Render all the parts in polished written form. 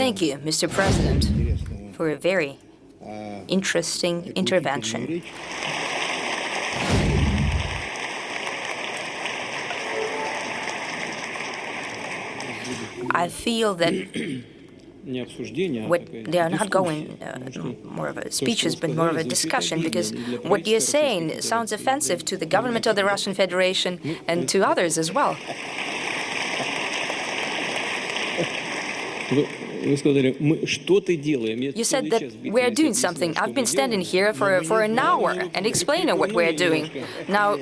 Thank you, Mr. President, for a very interesting intervention. I feel that they are not going more of a speeches, but more of a discussion, because what you're saying sounds offensive to the government of the Russian Federation and to others as well. You said that we're doing something. I've been standing here for an hour and explaining what we're doing. Now,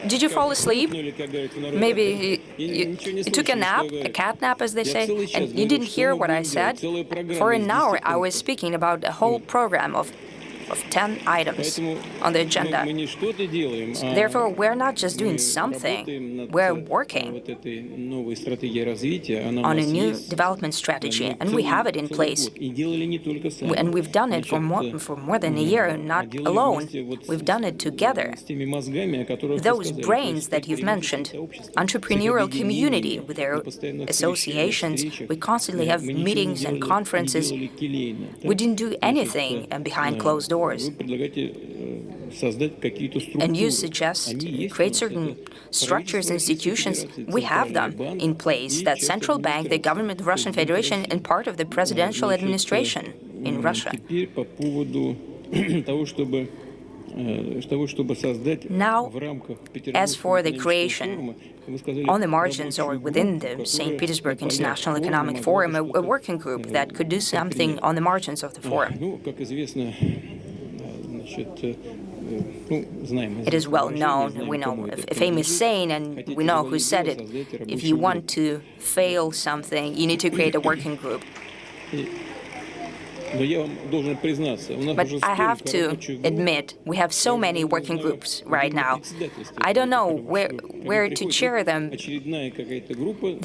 did you fall asleep? Maybe you took a nap, a cat nap, as they say, and you didn't hear what I said? For an hour, I was speaking about a whole program of 10 items on the agenda. Therefore, we're not just doing something, we're working on a new development strategy, and we have it in place. And we've done it for more than a year, not alone. We've done it together. Those brains that you've mentioned, entrepreneurial community with their associations, we constantly have meetings and conferences. We didn't do anything behind closed doors. And you suggest create certain structures, institutions. We have them in place. That central bank, the government of the Russian Federation, and part of the presidential administration in Russia. Now, as for the creation on the margins or within the St. Petersburg International Economic Forum, a working group that could do something on the margins of the forum. It is well known, we know a famous saying, and we know who said it. If you want to fail something, you need to create a working group. But I have to admit, we have so many working groups right now. I don't know where to chair them.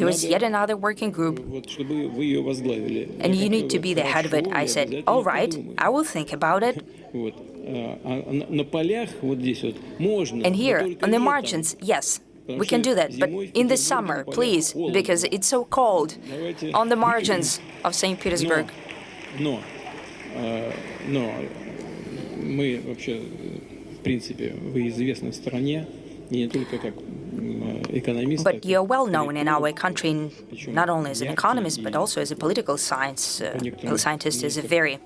There is yet another working group, and you need to be the head of it. I said, all right, I will think about it. And here, on the margins, yes, we can do that. But in the summer, please, because it's so cold, on the margins of St. Petersburg. But you're well known in our country, not only as an economist, but also as a political scientist, is a very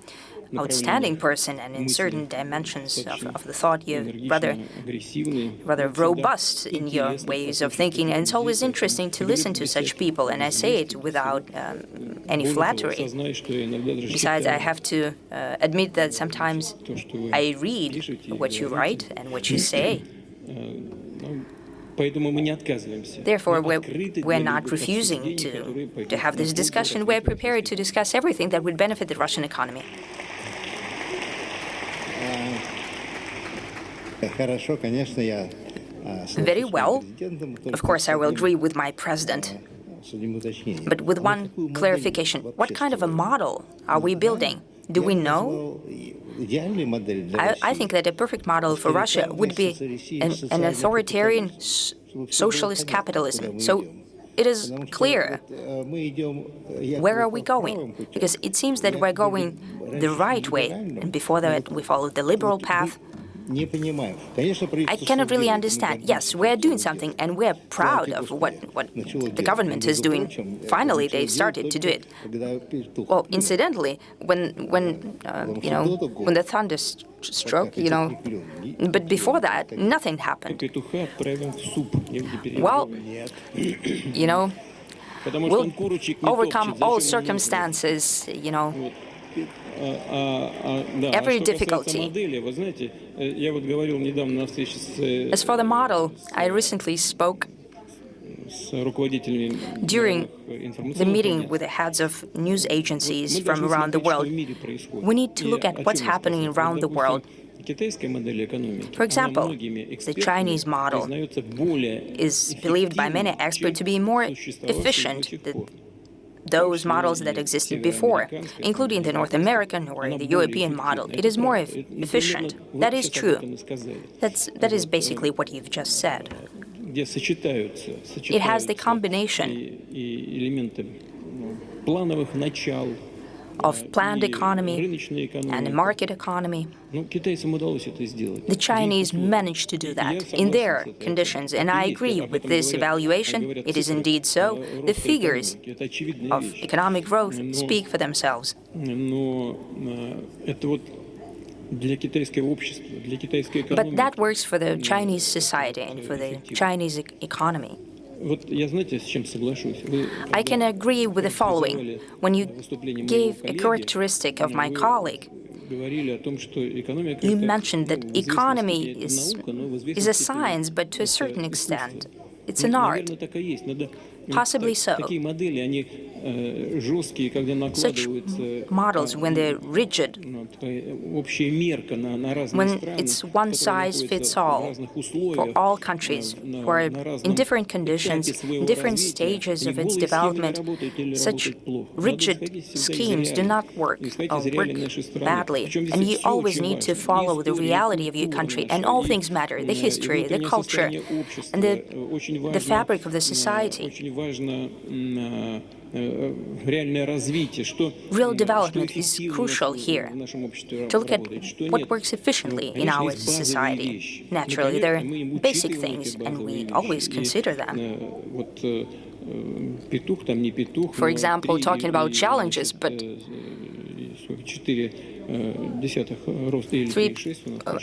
outstanding person, and in certain dimensions of the thought, you're rather robust in your ways of thinking, and it's always interesting to listen to such people, and I say it without any flattery. Besides, I have to admit that sometimes I read what you write and what you say. Therefore, we're not refusing to have this discussion. We're prepared to discuss everything that would benefit the Russian economy. Very well. Of course, I will agree with my president. But with one clarification, what kind of a model are we building? Do we know? I think that a perfect model for Russia would be an authoritarian socialist capitalism. So it is clear. Where are we going? Because it seems that we're going the right way, and before that we followed the liberal path. I cannot really understand. Yes, we're doing something, and we're proud of what the government is doing. Finally, they've started to do it. Well, incidentally, when the thunder struck, but before that, nothing happened. Well, we'll overcome all circumstances, every difficulty. As for the model, I recently spoke during the meeting with the heads of news agencies from around the world. We need to look at what's happening around the world. For example, the Chinese model is believed by many experts to be more efficient than those models that existed before, including the North American or the European model. It is more efficient. That is true. That is basically what you've just said. It has the combination of planned economy and a market economy. The Chinese managed to do that in their conditions, and I agree with this evaluation. It is indeed so. The figures of economic growth speak for themselves. But that works for the Chinese society and for the Chinese economy. I can agree with the following. When you gave a characteristic of my colleague, you mentioned that economy is a science, but to a certain extent, it's an art. Possibly so. Such models, when they're rigid, when it's one size fits all for all countries who are in different conditions, in different stages of its development, such rigid schemes do not work or work badly. And you always need to follow the reality of your country, and all things matter, the history, the culture, and the fabric of the society. Real development is crucial here. To look at what works efficiently in our society. Naturally, there are basic things, and we always consider them. For example, talking about challenges, but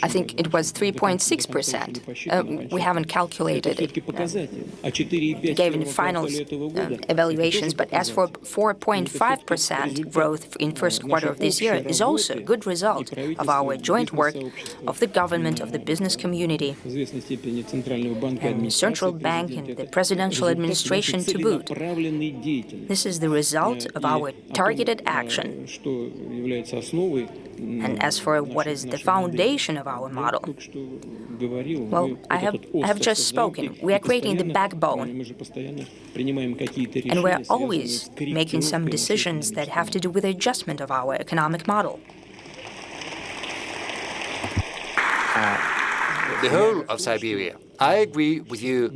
I think it was 3.6%. We haven't calculated it, given final evaluations, but as for 4.5% growth in first quarter of this year is also a good result of our joint work of the government, of the business community, and the central bank and the presidential administration to boot. This is the result of our targeted action. And as for what is the foundation of our model, well, I have just spoken. We are creating the backbone, and we're always making some decisions that have to do with the adjustment of our economic model. The whole of Siberia. I agree with you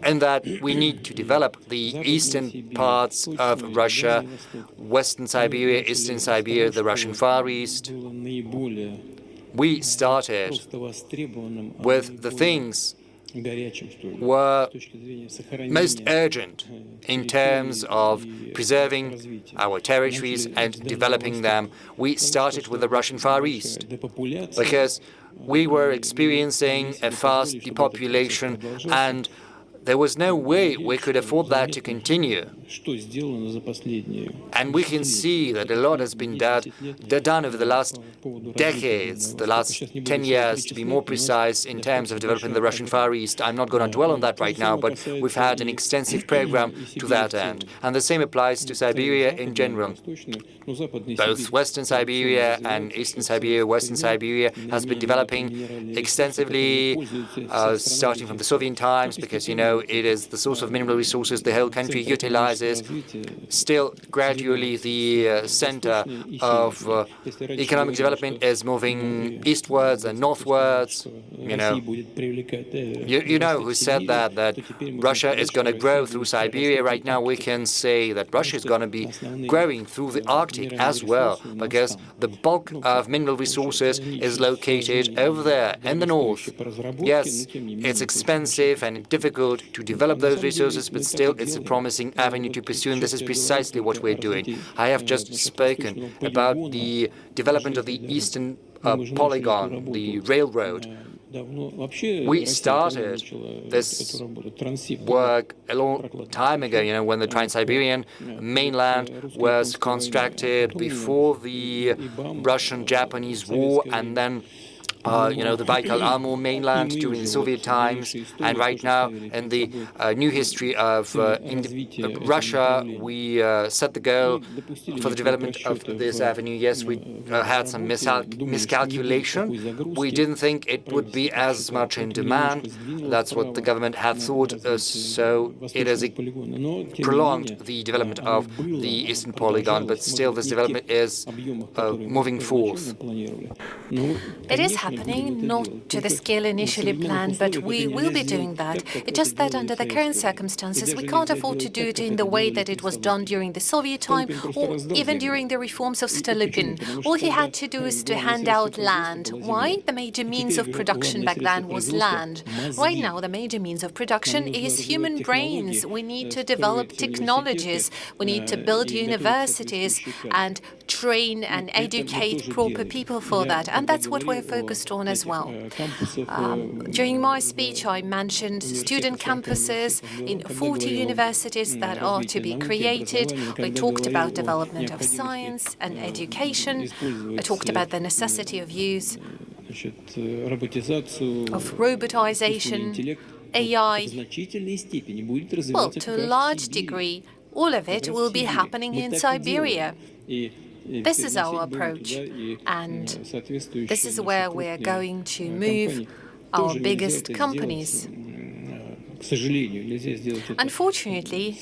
in that we need to develop the eastern parts of Russia, Western Siberia, Eastern Siberia, the Russian Far East. We started with the things were most urgent in terms of preserving our territories and developing them. We started with the Russian Far East because we were experiencing a fast depopulation, and there was no way we could afford that to continue. And we can see that a lot has been done over the last decades, the last 10 years, to be more precise, in terms of developing the Russian Far East. I'm not going to dwell on that right now, but we've had an extensive program to that end. And the same applies to Siberia in general. Both Western Siberia and Eastern Siberia, Western Siberia, has been developing extensively, starting from the Soviet times, because, you know, it is the source of mineral resources the whole country utilizes. Still, gradually, the center of economic development is moving eastwards and northwards. You know who said that Russia is going to grow through Siberia. Right now, we can say that Russia is going to be growing through the Arctic as well, because the bulk of mineral resources is located over there in the north. Yes, it's expensive and difficult to develop those resources, but still it's a promising avenue to pursue, and this is precisely what we're doing. I have just spoken about the development of the eastern polygon, the railroad. We started this work a long time ago, you know, when the Trans-Siberian mainland was constructed before the Russian-Japanese War, and then the Baikal-Amur mainland during the Soviet times, and right now in the new history of Russia, we set the goal for the development of this avenue. Yes, we had some miscalculation. We didn't think it would be as much in demand. That's what the government had thought, so it has prolonged the development of the eastern polygon, but still this development is moving forth. It is happening. happening, not to the scale initially planned, but we will be doing that. It's just that under the current circumstances, we can't afford to do it in the way that it was done during the Soviet time or even during the reforms of Stolypin. All he had to do is to hand out land. Why? The major means of production back then was land. Right now, the major means of production is human brains. We need to develop technologies. We need to build universities and train and educate proper people for that. And that's what we're focused on as well. During my speech, I mentioned student campuses in 40 universities that are to be created. We talked about development of science and education. I talked about the necessity of use of robotization, AI. Well, to a large degree, all of it will be happening in Siberia. This is our approach, and this is where we're going to move our biggest companies. Unfortunately,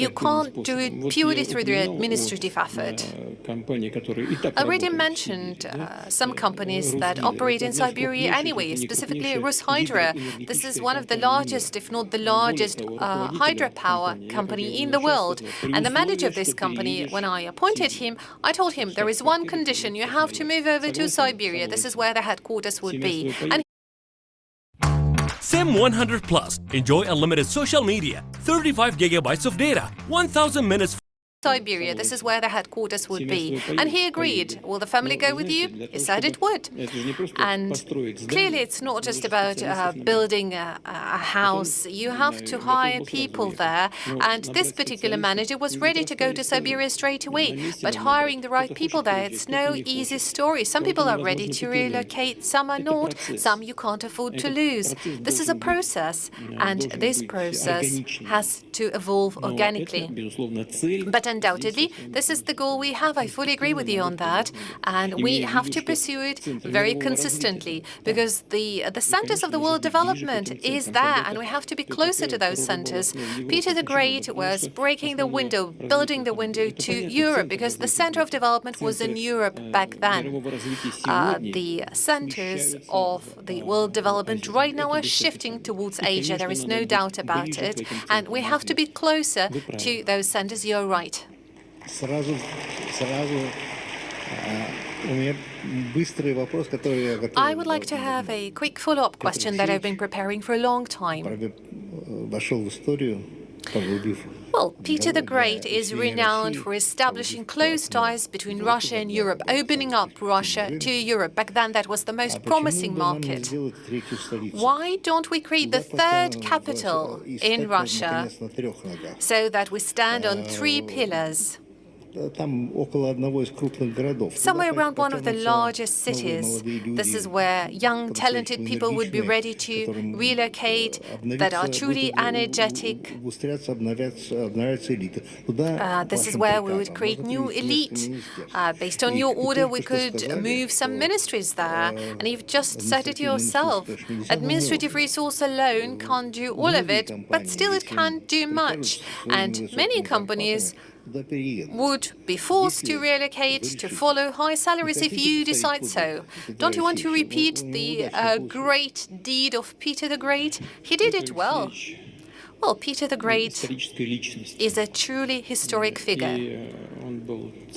you can't do it purely through the administrative effort. I already mentioned some companies that operate in Siberia anyway, specifically Roshydro. This is one of the largest, if not the largest, hydropower company in the world. And the manager of this company, when I appointed him, I told him there is one condition: you have to move over to Siberia. This is where the headquarters would be. And SIM 100 Plus. Enjoy unlimited social media, 35 gigabytes of data, 1,000 minutes. Siberia, this is where the headquarters would be. And he agreed. Will the family go with you? He said it would. And clearly it's not just about building a house. You have to hire people there. And this particular manager was ready to go to Siberia straight away. But hiring the right people there, it's no easy story. Some people are ready to relocate, some are not, some you can't afford to lose. This is a process, and this process has to evolve organically. But undoubtedly, this is the goal we have. I fully agree with you on that. And we have to pursue it very consistently, because the centers of the world development is there, and we have to be closer to those centers. Peter the Great was breaking the window, building the window to Europe, because the center of development was in Europe back then. The centers of the world development right now are shifting towards Asia. There is no doubt about it. And we have to be closer to those centers. You're right. I would like to have a quick follow-up question that I've been preparing for a long time. Well, Peter the Great is renowned for establishing close ties between Russia and Europe, opening up Russia to Europe. Back then, that was the most promising market. Why don't we create the third capital in Russia so that we stand on three pillars? Somewhere around one of the largest cities. This is where young, talented people would be ready to relocate, that are truly energetic. This is where we would create new elite. Based on your order, we could move some ministries there. And you've just said it yourself. Administrative resource alone can't do all of it, but still it can't do much. And many companies would be forced to relocate, to follow high salaries if you decide so. Don't you want to repeat the great deed of Peter the Great? He did it well. Well, Peter the Great is a truly historic figure.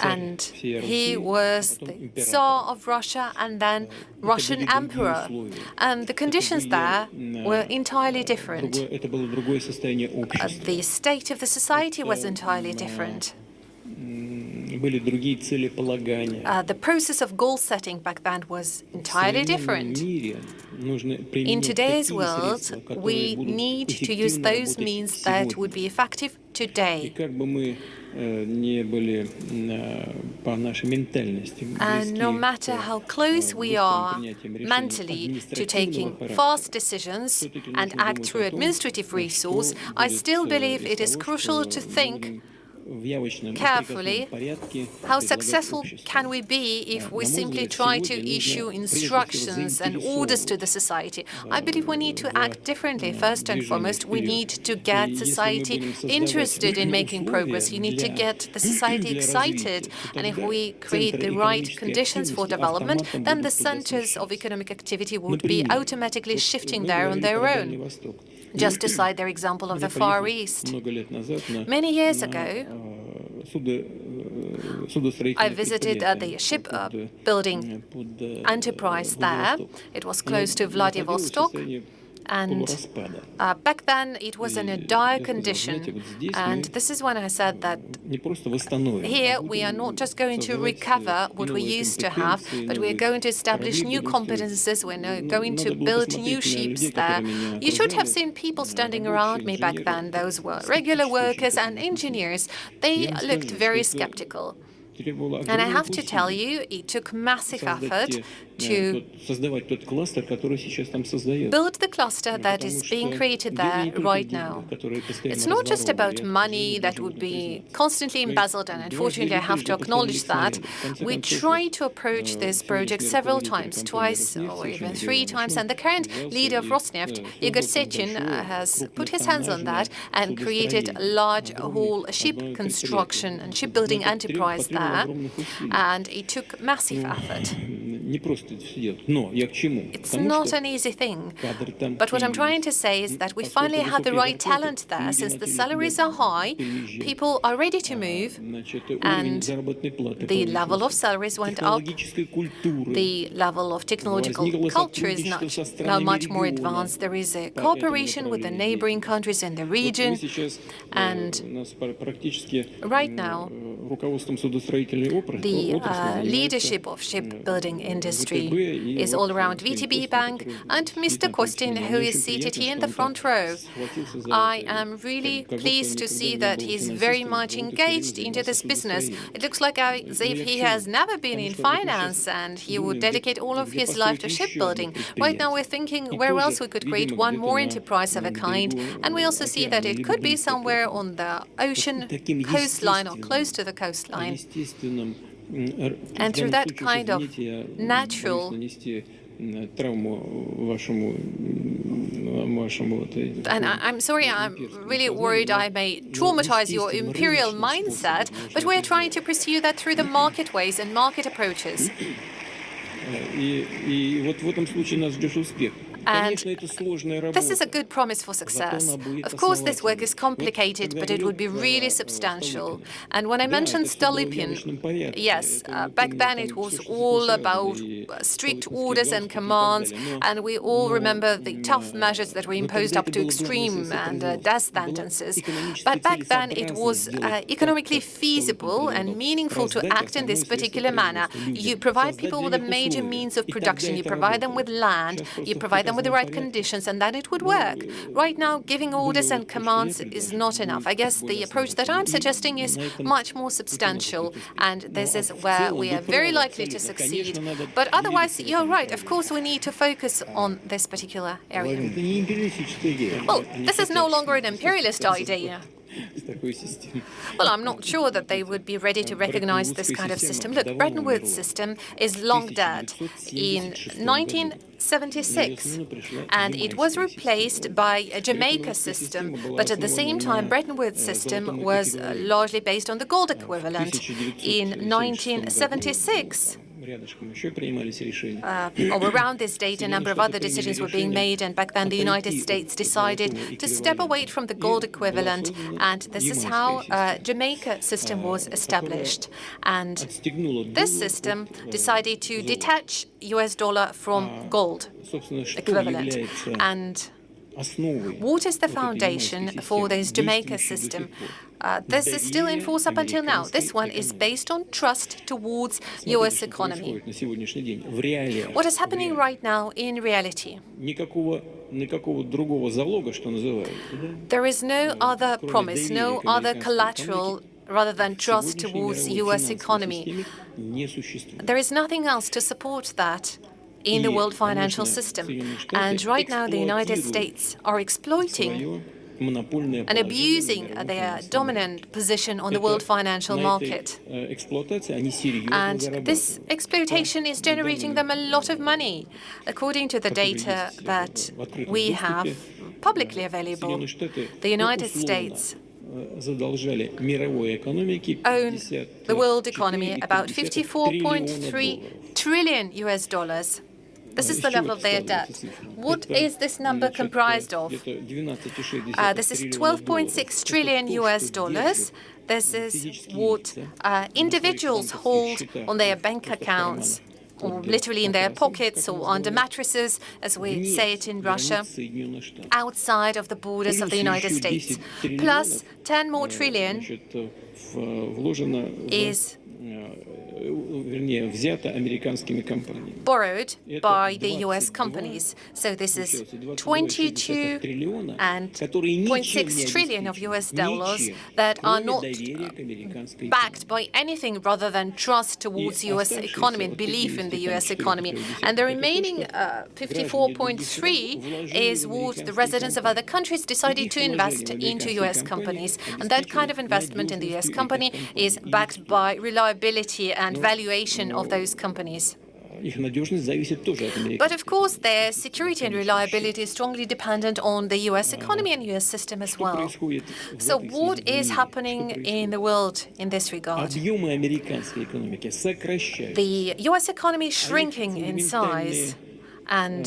And he was the Tsar of Russia and then Russian Emperor. And the conditions there were entirely different. The state of the society was entirely different. The process of goal setting back then was entirely different. In today's world, we need to use those means that would be effective today. And no matter how close we are mentally to taking fast decisions and act through administrative resource, I still believe it is crucial to think carefully how successful can we be if we simply try to issue instructions and orders to the society. I believe we need to act differently. First and foremost, we need to get society interested in making progress. You need to get the society excited. And if we create the right conditions for development, then the centers of economic activity would be automatically shifting there on their own. Just to cite their example of the Far East. Many years ago, I visited the shipbuilding enterprise there. It was close to Vladivostok. And back then, it was in a dire condition. And this is when I said that here we are not just going to recover what we used to have, but we are going to establish new competences. We're going to build new ships there. You should have seen people standing around me back then. Those were regular workers and engineers. They looked very skeptical. And I have to tell you, it took massive effort to build the cluster that is being created there right now. It's not just about money that would be constantly embezzled, and unfortunately I have to acknowledge that. We tried to approach this project several times, twice or even 3 times, and the current leader of Rosneft, Igor Sechin, has put his hands on that and created a large whole ship construction and shipbuilding enterprise there. And it took massive effort. It's not an easy thing. But what I'm trying to say is that we finally had the right talent there. Since the salaries are high, people are ready to move, and the level of salaries went up. The level of technological culture is now much more advanced. There is a cooperation with the neighboring countries in the region. And right now, the leadership of shipbuilding industry is all around VTB Bank and Mr. Kostin, who is seated here in the front row. I am really pleased to see that he's very much engaged into this business. It looks like as if he has never been in finance and he would dedicate all of his life to shipbuilding. Right now we're thinking where else we could create one more enterprise of a kind, and we also see that it could be somewhere on the ocean coastline or close to the coastline. And through that kind of natural and I'm sorry, I'm really worried I may traumatize your imperial mindset, but we're trying to pursue that through the market ways and market approaches. And this is a good promise for success. Of course, this work is complicated, but it would be really substantial. And when I mentioned Stolypin, yes, back then it was all about strict orders and commands, and we all remember the tough measures that were imposed up to extreme and death sentences. But back then it was economically feasible and meaningful to act in this particular manner. You provide people with a major means of production, you provide them with land, you provide them with the right conditions, and then it would work. Right now, giving orders and commands is not enough. I guess the approach that I'm suggesting is much more substantial, and this is where we are very likely to succeed. But otherwise, you're right. Of course, we need to focus on this particular area. Well, this is no longer an imperialist idea. Well, I'm not sure that they would be ready to recognize this kind of system. Look, Bretton Woods system is long dead. In 1976, and it was replaced by a Jamaica system. But at the same time, Bretton Woods system was largely based on the gold equivalent. In 1976, around this date, a number of other decisions were being made, and back then the United States decided to step away from the gold equivalent, and this is how Jamaica system was established. And this system decided to detach US dollar from gold equivalent. And what is the foundation for this Jamaica system? This is still in force up until now. This one is based on trust towards US economy. What is happening right now in reality? There is no other promise, no other collateral rather than trust towards US economy. There is nothing else to support that in the world financial system. And right now the United States are exploiting and abusing their dominant position on the world financial market. And this exploitation is generating them a lot of money, according to the data that we have publicly available. The United States own the world economy about $54.3 trillion US dollars. This is the level of their debt. What is this number comprised of? This is 12.6 trillion US dollars. This is what individuals hold on their bank accounts, or literally in their pockets or under mattresses, as we say it in Russia, outside of the borders of the United States. Plus 10 more trillion is borrowed by the US companies. So this is 22.6 trillion of US dollars that are not backed by anything rather than trust towards US economy and belief in the US economy. And the remaining 54.3 is what the residents of other countries decided to invest into US companies. And that kind of investment in the US company is backed by reliability and valuation of those companies. But of course, their security and reliability is strongly dependent on the US economy and US system as well. So what is happening in the world in this regard? The US economy is shrinking in size, and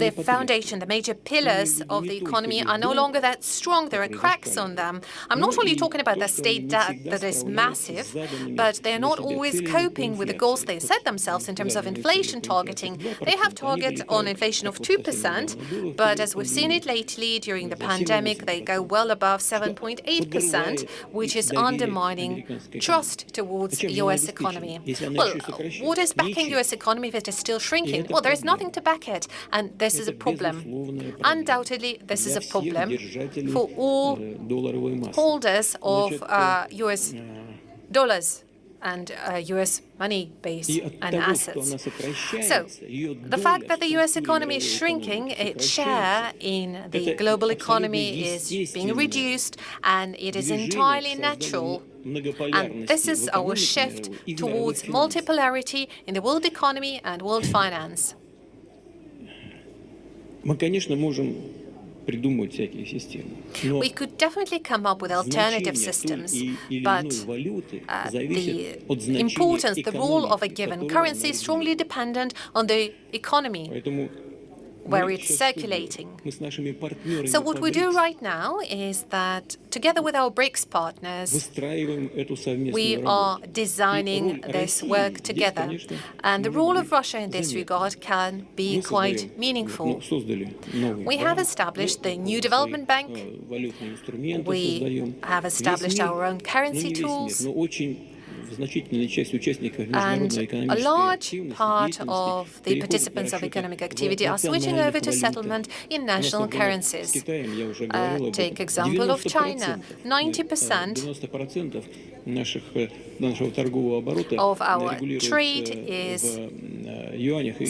the foundation, the major pillars of the economy are no longer that strong. There are cracks on them. I'm not only talking about the state debt that is massive, but they're not always coping with the goals they set themselves in terms of inflation targeting. They have targets on inflation of 2%, but as we've seen it lately during the pandemic, they go well above 7.8%, which is undermining trust towards the US economy. Well, what is backing US economy if it is still shrinking? Well, there is nothing to back it, and this is a problem. Undoubtedly, this is a problem for all holders of US dollars and US money base and assets. So, the fact that the US economy is shrinking, its share in the global economy is being reduced, and it is entirely natural. And this is our shift towards multipolarity in the world economy and world finance. We could definitely come up with alternative systems, but the importance, the role of a given currency is strongly dependent on the economy where it's circulating. So what we do right now is that, together with our BRICS partners, we are designing this work together. And the role of Russia in this regard can be quite meaningful. We have established the new development bank. We have established our own currency tools. And a large part of the participants of economic activity are switching over to settlement in national currencies. Take example of China. 90% of our trade is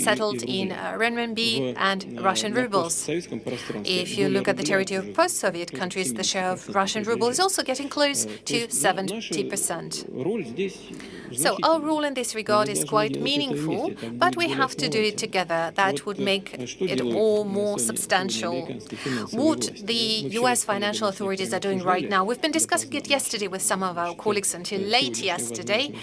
settled in renminbi and Russian rubles. If you look at the territory of post-Soviet countries, the share of Russian ruble is also getting close to 70%. So our role in this regard is quite meaningful, but we have to do it together. That would make it all more substantial. What the US financial authorities are doing right now, we've been discussing it yesterday with some of our colleagues until late yesterday.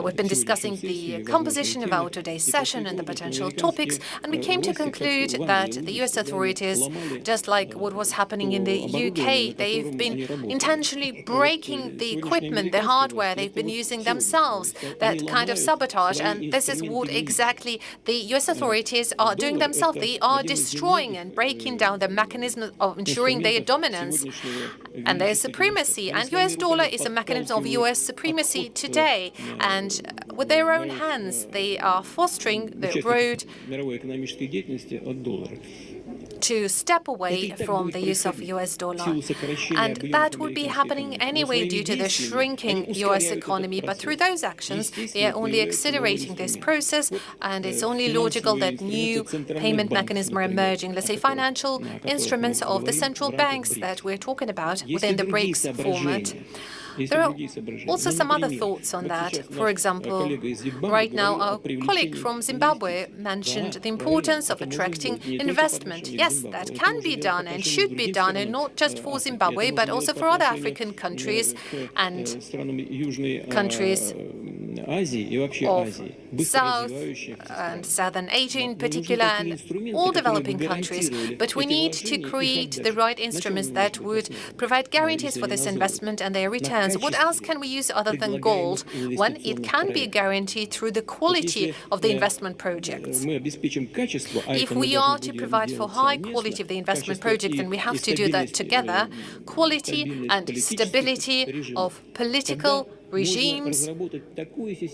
We've been discussing the composition of our today's session and the potential topics, and we came to conclude that the US authorities, just like what was happening in the UK, they've been intentionally breaking the equipment, the hardware they've been using themselves, that kind of sabotage, and this is what exactly the US authorities are doing themselves. They are destroying and breaking down the mechanism of ensuring their dominance and their supremacy, and US dollar is a mechanism of US supremacy today, and with their own hands they are fostering the road to step away from the use of US dollar. And that would be happening anyway due to the shrinking US economy. But through those actions, they are only accelerating this process, and it's only logical that new payment mechanisms are emerging, let's say financial instruments of the central banks that we're talking about within the BRICS format. There are also some other thoughts on that. For example, right now our colleague from Zimbabwe mentioned the importance of attracting investment. Yes, that can be done and should be done, and not just for Zimbabwe, but also for other African countries and countries of South and Southern Asia in particular, and all developing countries. But we need to create the right instruments that would provide guarantees for this investment and their returns. What else can we use other than gold when it can be guaranteed through the quality of the investment projects? If we are to provide for high quality of the investment project, then we have to do that together. Quality and stability of political regimes.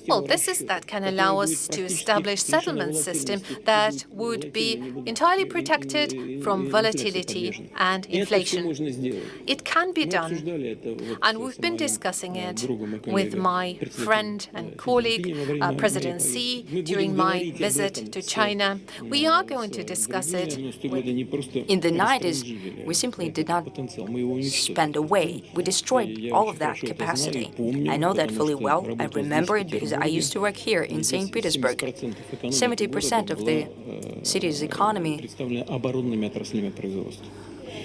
Well, that can allow us to establish settlement system that would be entirely protected from volatility and inflation. It can be done, and we've been discussing it with my friend and colleague, President Xi, during my visit to China. We are going to discuss it. In the 90s, we simply did not spend away. We destroyed all of that capacity. I know that fully well. I remember it because I used to work here in St. Petersburg. 70% of the city's economy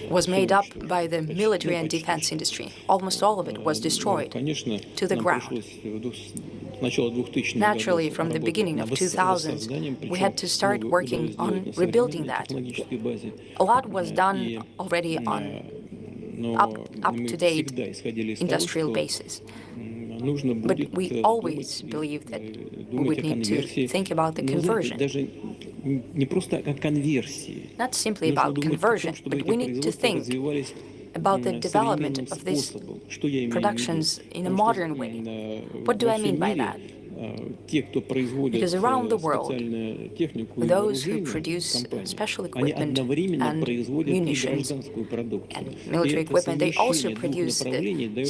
was made up by the military and defense industry. Almost all of it was destroyed to the ground. Naturally, from the beginning of 2000s, we had to start working on rebuilding that. A lot was done already on up-to-date industrial basis. But we always believed that we would need to think about the conversion. Not simply about conversion, but we need to think about the development of these productions in a modern way. What do I mean by that? Because around the world, those who produce special equipment and munitions and military equipment, they also produce the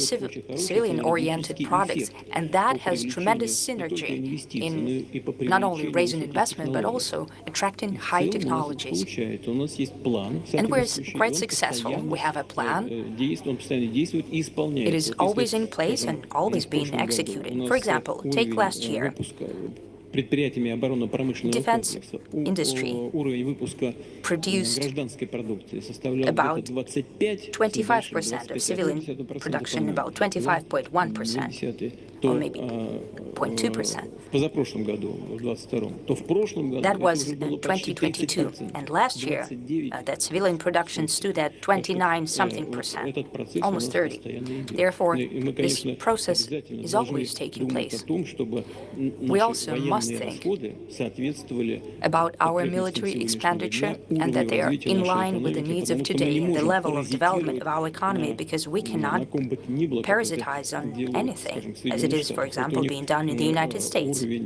civilian-oriented products, and that has tremendous synergy in not only raising investment, but also attracting high technologies. And we're quite successful. We have a plan. It is always in place and always being executed. For example, take last year. Defense industry produced about 25% of civilian production, about 25.1%, or maybe 0.2%. That was in 2022, and last year that civilian production stood at 29-something%, almost 30. Therefore, this process is always taking place. We also must think about our military expenditure and that they are in line with the needs of today and the level of development of our economy, because we cannot parasitize on anything, as it is, for example, being done in the United States. Their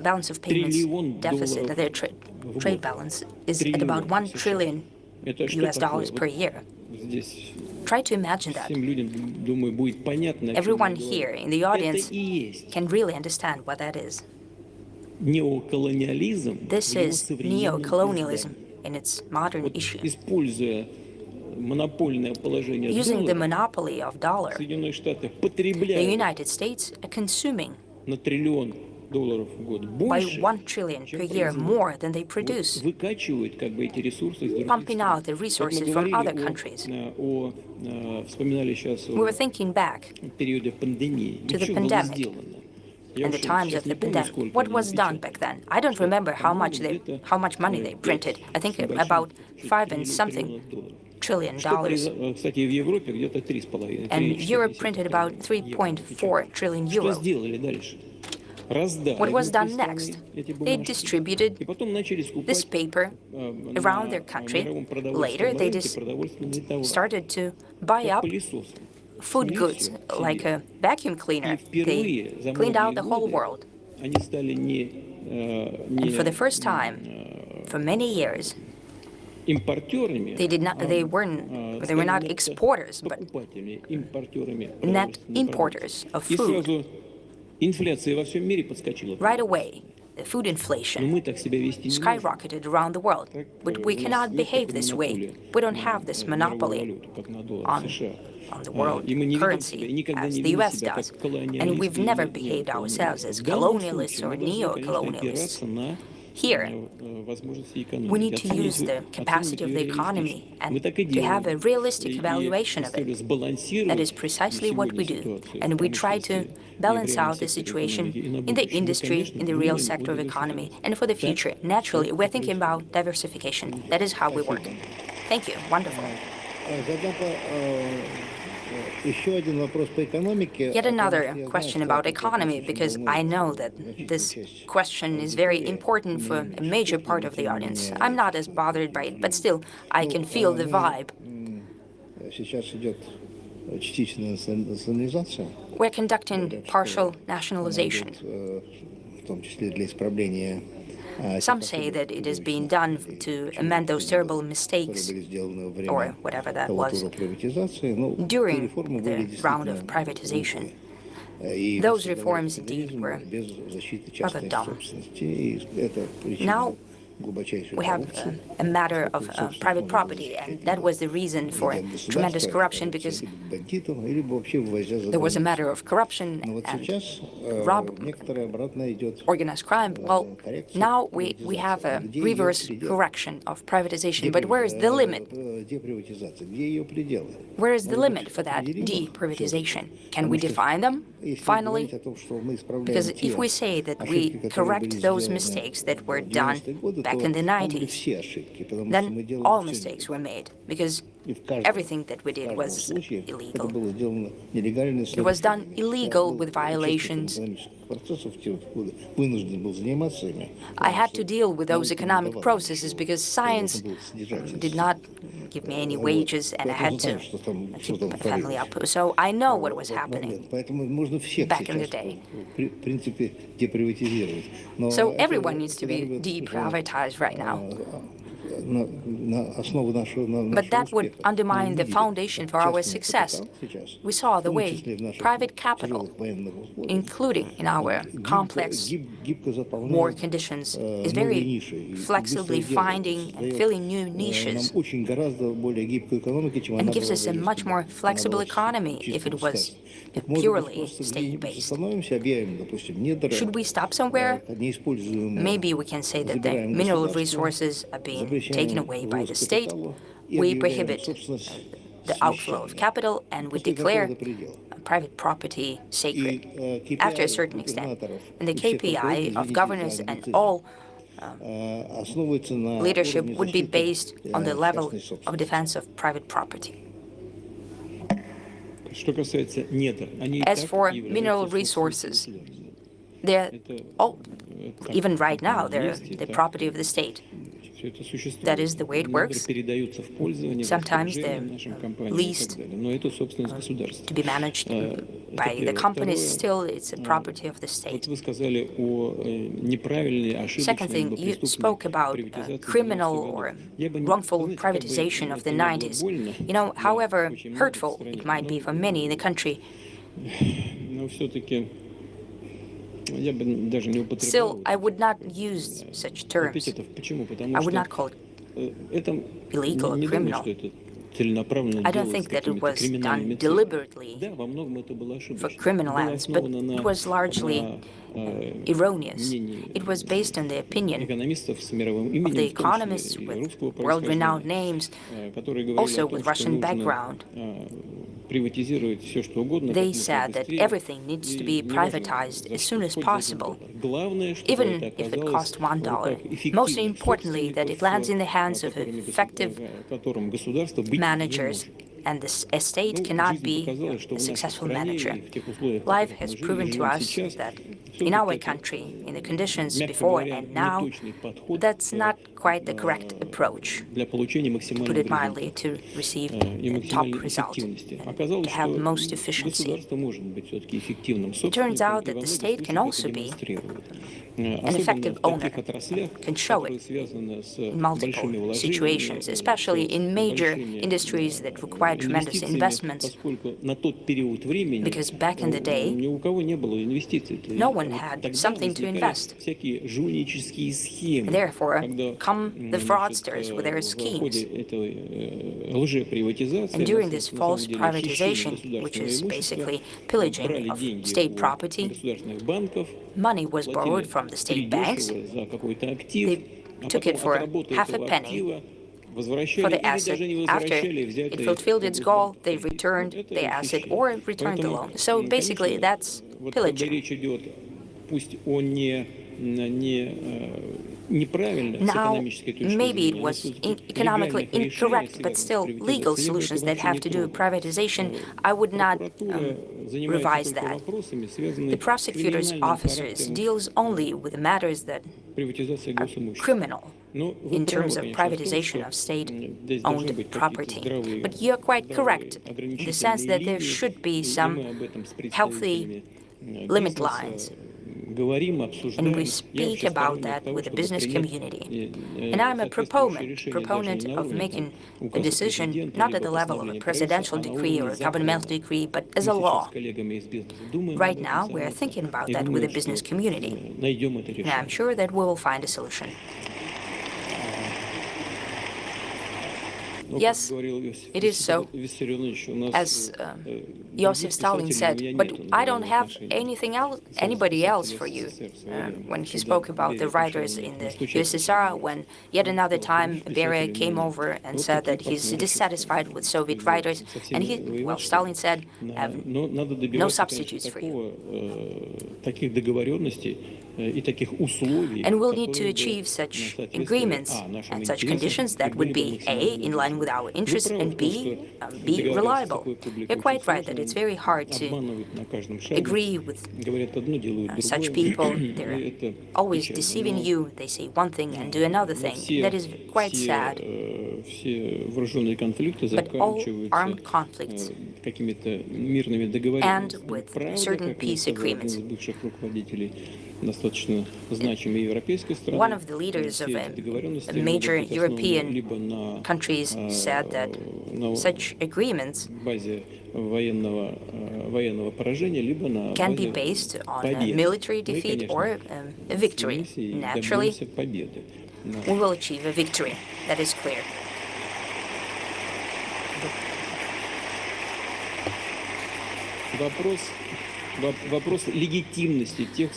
balance of payments deficit, their trade balance, is at about $1 trillion per year. Try to imagine that. Everyone here in the audience can really understand what that is. This is neo-colonialism in its modern issue. Using the monopoly of dollar, the United States are consuming by $1 trillion per year more than they produce, pumping out the resources from other countries. We were thinking back to the pandemic and the times of the pandemic. What was done back then? I don't remember how much money they printed. I think about $5-something trillion. And Europe printed about 3.4 trillion euros. What was done next? They distributed this paper around their country. Later, they started to buy up food goods like a vacuum cleaner. They cleaned out the whole world. And for the first time, for many years, they were not exporters, but net importers of food. Right away, the food inflation skyrocketed around the world. But we cannot behave this way. We don't have this monopoly on the world currency as the US does. And we've never behaved ourselves as colonialists or neo-colonialists. Here, we need to use the capacity of the economy and to have a realistic evaluation of it. That is precisely what we do. And we try to balance out the situation in the industry, in the real sector of economy. And for the future, naturally, we're thinking about diversification. That is how we work. Thank you. Wonderful. Yet another question about economy, because I know that this question is very important for a major part of the audience. I'm not as bothered by it, but still, I can feel the vibe. We're conducting partial nationalization. Some say that it is being done to amend those terrible mistakes, or whatever that was, during the round of privatization. Those reforms, indeed, were rather dumb. Now, we have a matter of private property, and that was the reason for tremendous corruption, because there was a matter of corruption and organized crime. Well, now we have a reverse correction of privatization, but where is the limit? Where is the limit for that deprivatization? Can we define them, finally? Because if we say that we correct those mistakes that were done back in the 90s, then all mistakes were made, because everything that we did was illegal. It was done illegal with violations. I had to deal with those economic processes because science did not give me any wages, and I had to keep my family up. So I know what was happening back in the day. So everyone needs to be deprivatized right now. But that would undermine the foundation for our success. We saw the way private capital, including in our complex war conditions, is very flexibly finding and filling new niches, and gives us a much more flexible economy if it was purely state-based. Should we stop somewhere? Maybe we can say that the mineral resources are being taken away by the state. We prohibit the outflow of capital, and we declare private property sacred after a certain extent. And the KPI of governance and all leadership would be based on the level of defense of private property. As for mineral resources, they're all, even right now, they're the property of the state. That is the way it works. Sometimes they're leased to be managed by the companies. Still, it's a property of the state. Second thing, you spoke about criminal or wrongful privatization of the 90s. You know, however hurtful it might be for many in the country, still, I would not use such terms. I would not call it illegal or criminal. I don't think that it was done deliberately for criminal ends, but it was largely erroneous. It was based on the opinion of the economists with world-renowned names, also with Russian background. They said that everything needs to be privatized as soon as possible, even if it costs $1. Most importantly, that it lands in the hands of effective managers, and the state cannot be a successful manager. Life has proven to us that in our country, in the conditions before and now, that's not quite the correct approach, to put it mildly, to receive the top result and to have most efficiency. It turns out that the state can also be an effective owner, can show it in multiple situations, especially in major industries that require tremendous investments, because back in the day, no one had something to invest. Therefore, come the fraudsters with their schemes. And during this false privatization, which is basically pillaging of state property, money was borrowed from the state banks. They took it for half a penny for the asset. After it fulfilled its goal, they returned the asset or returned the loan. So basically, that's pillaging. Now, maybe it was economically incorrect, but still legal solutions that have to do with privatization, I would not revise that. The prosecutor's office deals only with the matters that are criminal in terms of privatization of state-owned property. But you're quite correct in the sense that there should be some healthy limit lines. And we speak about that with the business community. And I'm a proponent of making a decision not at the level of a presidential decree or a governmental decree, but as a law. Right now, we're thinking about that with the business community. And I'm sure that we will find a solution. Yes, it is so, as Joseph Stalin said, but I don't have anybody else for you. When he spoke about the writers in the USSR, when yet another time Beria came over and said that he's dissatisfied with Soviet writers, and Stalin said, I have no substitutes for you. And we'll need to achieve such agreements and such conditions that would be A, in line with our interests, and B, be reliable. You're quite right that it's very hard to agree with such people. They're always deceiving you. They say one thing and do another thing. That is quite sad. But all armed conflicts end with certain peace agreements. One of the leaders of a major European countries said that such agreements can be based on a military defeat or a victory. Naturally, we will achieve a victory. That is clear.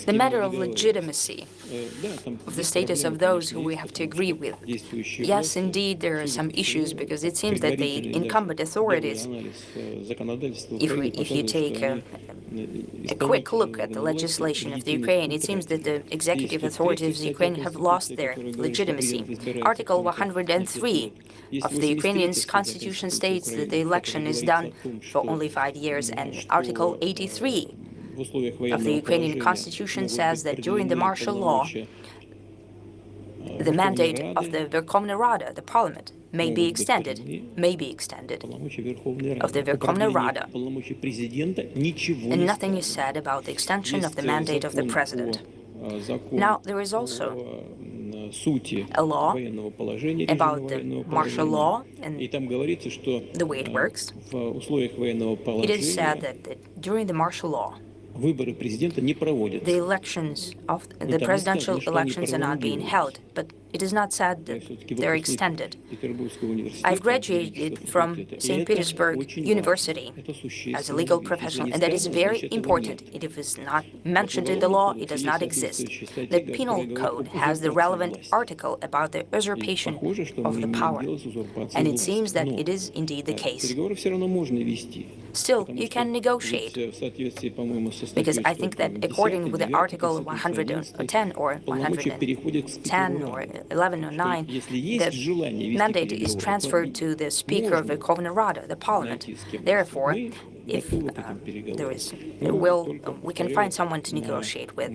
The matter of legitimacy of the status of those who we have to agree with. Yes, indeed, there are some issues because it seems that the incumbent authorities, if you take a quick look at the legislation of the Ukraine, it seems that the executive authorities of the Ukraine have lost their legitimacy. Article 103 of the Ukrainian constitution states that the election is done for only 5 years, and Article 83 of the Ukrainian constitution says that during the martial law, the mandate of the Verkhovna Rada, the parliament, may be extended of the Verkhovna Rada. And nothing is said about the extension of the mandate of the president. Now, there is also a law about the martial law and the way it works. It is said that during the martial law, the elections of the presidential elections are not being held, but it is not said that they're extended. I've graduated from St. Petersburg University as a legal professional, and that is very important. If it is not mentioned in the law, it does not exist. The penal code has the relevant article about the usurpation of the power, and it seems that it is indeed the case. Still, you can negotiate, because I think that according with the Article 110 or 110 or 11 or 9, the mandate is transferred to the Speaker of the Verkhovna Rada, the Parliament. Therefore, if there is a will, we can find someone to negotiate with.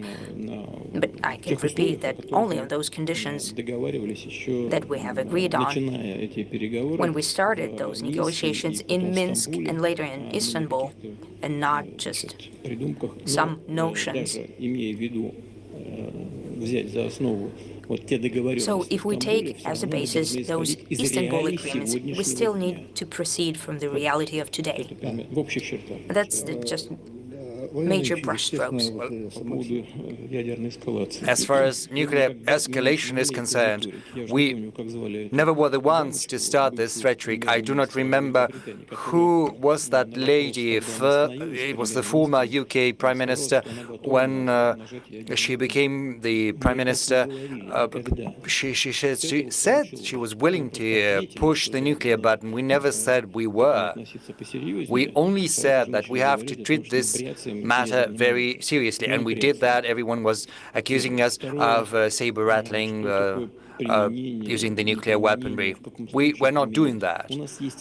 But I can repeat that only on those conditions that we have agreed on when we started those negotiations in Minsk and later in Istanbul, and not just some notions. So if we take as a basis those Istanbul agreements, we still need to proceed from the reality of today. That's just major brushstrokes. As far as nuclear escalation is concerned, we never were the ones to start this rhetoric. I do not remember who was that lady. It was the former UK Prime Minister. When she became the Prime Minister, she said she was willing to push the nuclear button. We never said we were. We only said that we have to treat this matter very seriously, and we did that. Everyone was accusing us of saber-rattling, using the nuclear weaponry. We were not doing that.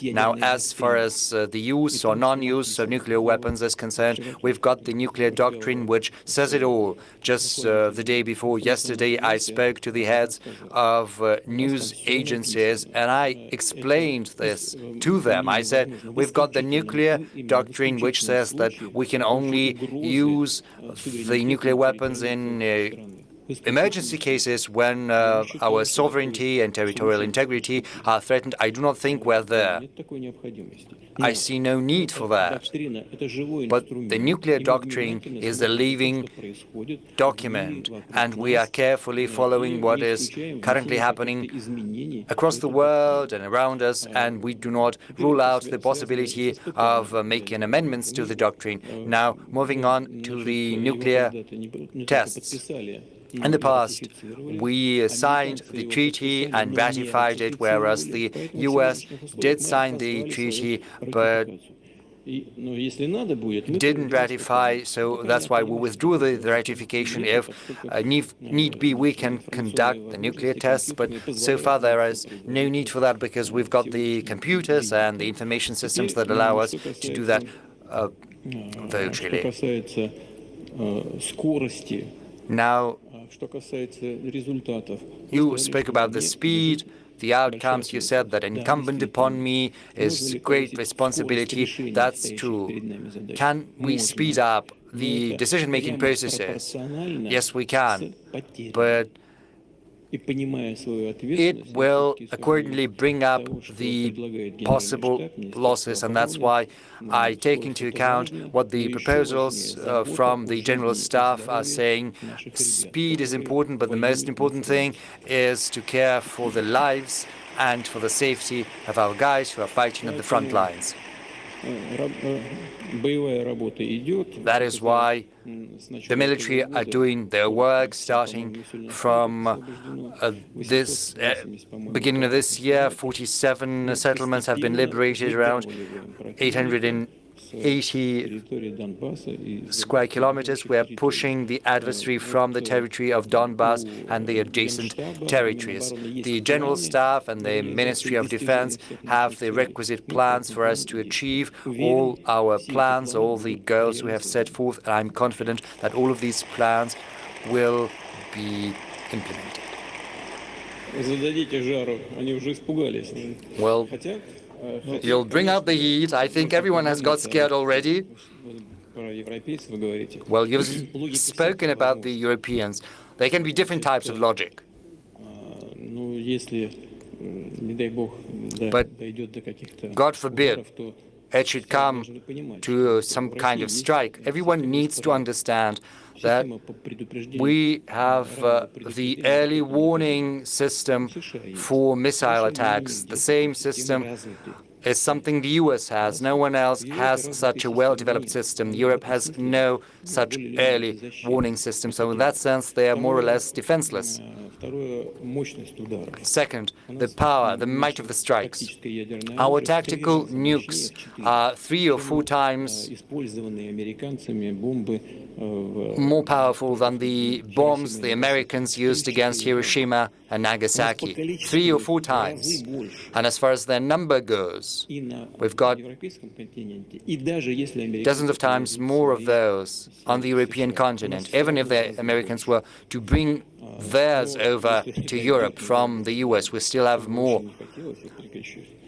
Now, as far as the use or non-use of nuclear weapons is concerned, we've got the nuclear doctrine, which says it all. Just the day before yesterday, I spoke to the heads of news agencies, and I explained this to them. I said, we've got the nuclear doctrine, which says that we can only use the nuclear weapons in emergency cases when our sovereignty and territorial integrity are threatened. I do not think we're there. I see no need for that. But the nuclear doctrine is a living document, and we are carefully following what is currently happening across the world and around us, and we do not rule out the possibility of making amendments to the doctrine. Now, moving on to the nuclear tests. In the past, we signed the treaty and ratified it, whereas the US did sign the treaty but didn't ratify, so that's why we withdrew the ratification. If need be, we can conduct the nuclear tests, but so far there is no need for that because we've got the computers and the information systems that allow us to do that virtually. Now, you spoke about the speed, the outcomes. You said that incumbent upon me is great responsibility. That's true. Can we speed up the decision-making processes? Yes, we can. But it will accordingly bring up the possible losses, and that's why I take into account what the proposals from the General Staff are saying. Speed is important, but the most important thing is to care for the lives and for the safety of our guys who are fighting at the front lines. That is why the military are doing their work, starting from this beginning of this year. 47 settlements have been liberated, around 880 square kilometers. We are pushing the adversary from the territory of Donbass and the adjacent territories. The General Staff and the Ministry of Defense have the requisite plans for us to achieve all our plans, all the goals we have set forth, and I'm confident that all of these plans will be implemented. Well, you'll bring out the heat. I think everyone has got scared already. Well, you've spoken about the Europeans. There can be different types of logic. But God forbid it should come to some kind of strike. Everyone needs to understand that we have the early warning system for missile attacks. The same system is something the US has. No one else has such a well-developed system. Europe has no such early warning system. So in that sense, they are more or less defenseless. Second, the power, the might of the strikes. Our tactical nukes are 3 or 4 times more powerful than the bombs the Americans used against Hiroshima and Nagasaki. 3 or 4 times. And as far as their number goes, we've got dozens of times more of those on the European continent. Even if the Americans were to bring theirs over to Europe from the US, we still have more.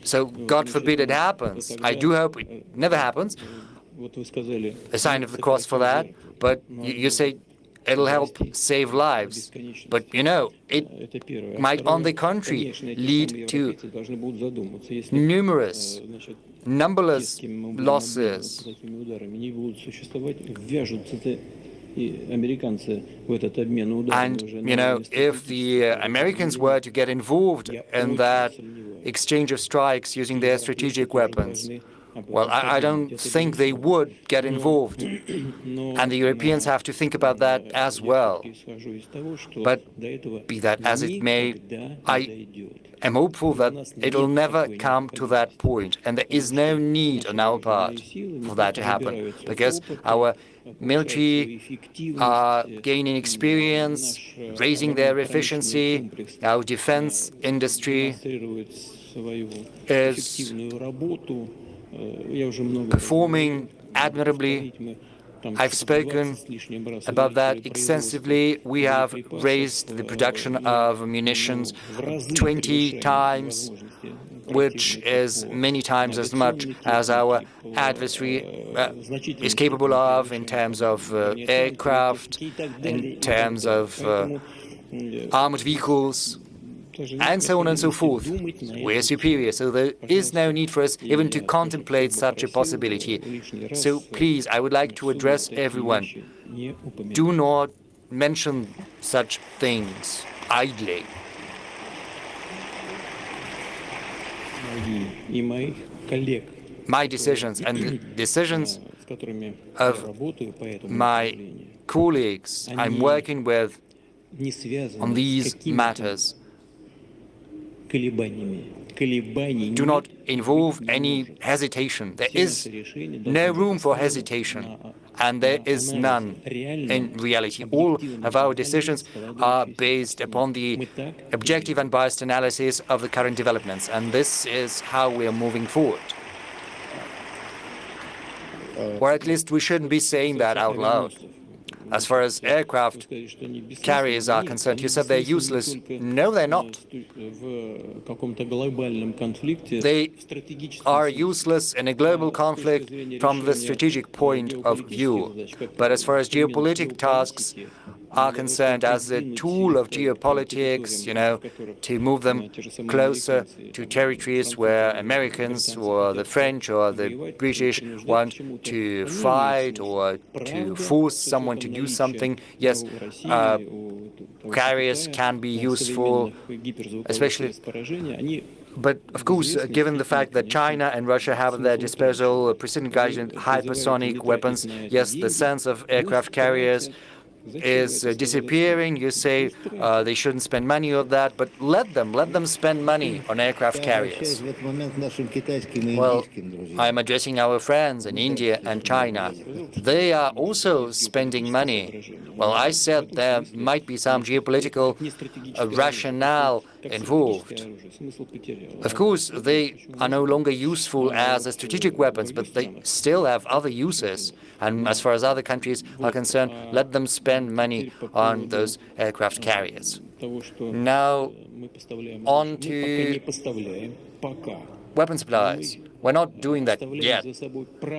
So God forbid it happens. I do hope it never happens. A sign of the cross for that. But you say it'll help save lives. But, you know, it might, on the contrary, lead to numberless losses. And, you know, if the Americans were to get involved in that exchange of strikes using their strategic weapons, well, I don't think they would get involved. And the Europeans have to think about that as well. But be that as it may, I am hopeful that it'll never come to that point. And there is no need on our part for that to happen, because our military are gaining experience, raising their efficiency. Our defense industry is performing admirably. I've spoken about that extensively. We have raised the production of munitions 20 times, which is many times as much as our adversary is capable of in terms of aircraft, in terms of armored vehicles, and so on and so forth. We're superior, so there is no need for us even to contemplate such a possibility. So please, I would like to address everyone. Do not mention such things idly. My decisions and the decisions of my colleagues I'm working with on these matters do not involve any hesitation. There is no room for hesitation, and there is none in reality. All of our decisions are based upon the objective and biased analysis of the current developments, and this is how we are moving forward. Or at least we shouldn't be saying that out loud. As far as aircraft carriers are concerned, you said they're useless. No, they're not. They are useless in a global conflict from the strategic point of view. But as far as geopolitical tasks are concerned, as a tool of geopolitics, you know, to move them closer to territories where Americans or the French or the British want to fight or to force someone to do something, yes, carriers can be useful, especially. But of course, given the fact that China and Russia have at their disposal precision-guided hypersonic weapons, yes, the sense of aircraft carriers is disappearing. You say they shouldn't spend money on that, but let them spend money on aircraft carriers. Well, I'm addressing our friends in India and China. They are also spending money. Well, I said there might be some geopolitical rationale involved. Of course, they are no longer useful as strategic weapons, but they still have other uses. And as far as other countries are concerned, let them spend money on those aircraft carriers. Now, on to weapon supplies. We're not doing that yet,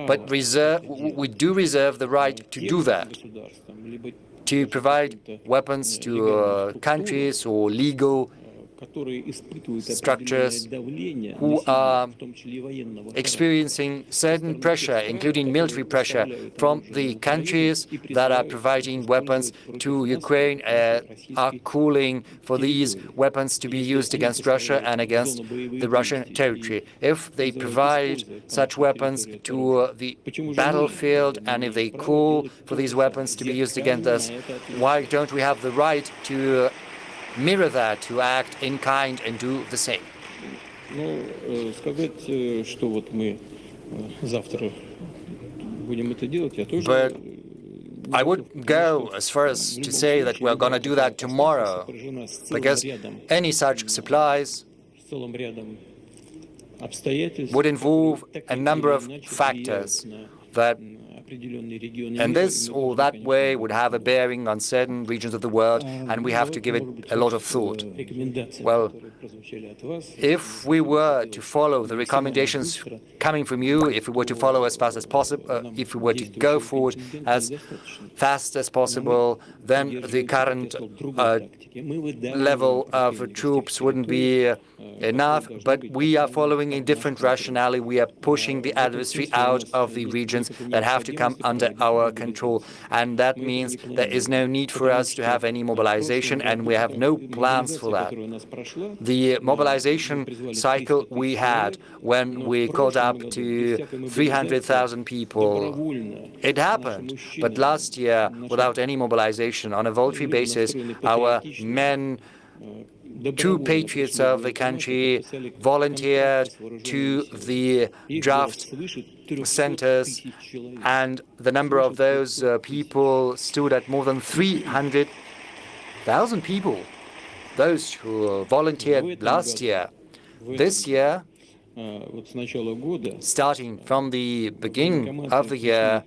but we do reserve the right to do that, to provide weapons to countries or legal structures who are experiencing certain pressure, including military pressure, from the countries that are providing weapons to Ukraine, are calling for these weapons to be used against Russia and against the Russian territory. If they provide such weapons to the battlefield and if they call for these weapons to be used against us, why don't we have the right to mirror that, to act in kind and do the same. But I would go as far as to say that we're going to do that tomorrow, because any such supplies would involve a number of factors that in this or that way would have a bearing on certain regions of the world, and we have to give it a lot of thought. Well, if we were to follow the recommendations coming from you, if we were to follow as fast as possible, if we were to go forward as fast as possible, then the current level of troops wouldn't be enough. But we are following a different rationale. We are pushing the adversary out of the regions that have to come under our control. And that means there is no need for us to have any mobilization, and we have no plans for that. The mobilization cycle we had when we called up to 300,000 people, it happened. But last year, without any mobilization, on a voluntary basis, our men, true patriots of the country, volunteered to the draft centers, and the number of those people stood at more than 300,000 people, those who volunteered last year. This year, starting from the beginning of the year,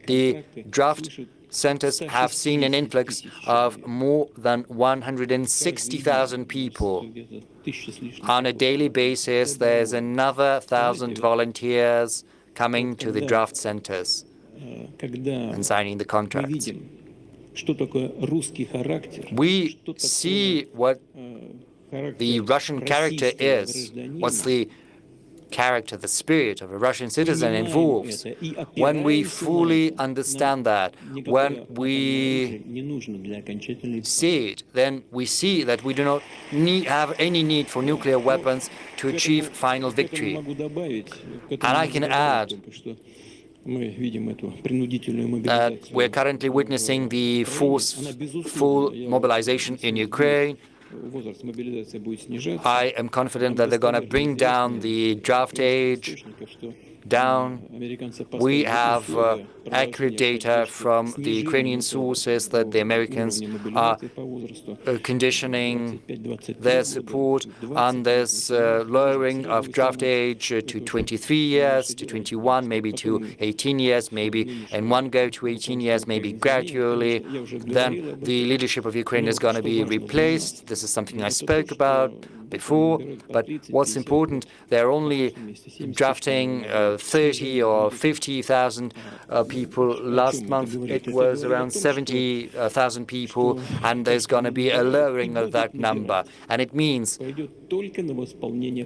the draft centers have seen an influx of more than 160,000 people. On a daily basis, there's another 1,000 volunteers coming to the draft centers and signing the contracts. We see what the Russian character is, what's the character, the spirit of a Russian citizen involves. When we fully understand that, when we see it, then we see that we do not have any need for nuclear weapons to achieve final victory. And I can add that we're currently witnessing the forceful mobilization in Ukraine. I am confident that they're going to bring down the draft age down. We have accurate data from the Ukrainian sources that the Americans are conditioning their support on this lowering of draft age to 23 years, to 21, maybe to 18 years, maybe in one go to 18 years, maybe gradually. Then the leadership of Ukraine is going to be replaced. This is something I spoke about before, but what's important, they're only drafting 30 or 50,000 people. Last month it was around 70,000 people, and there's going to be a lowering of that number. And it means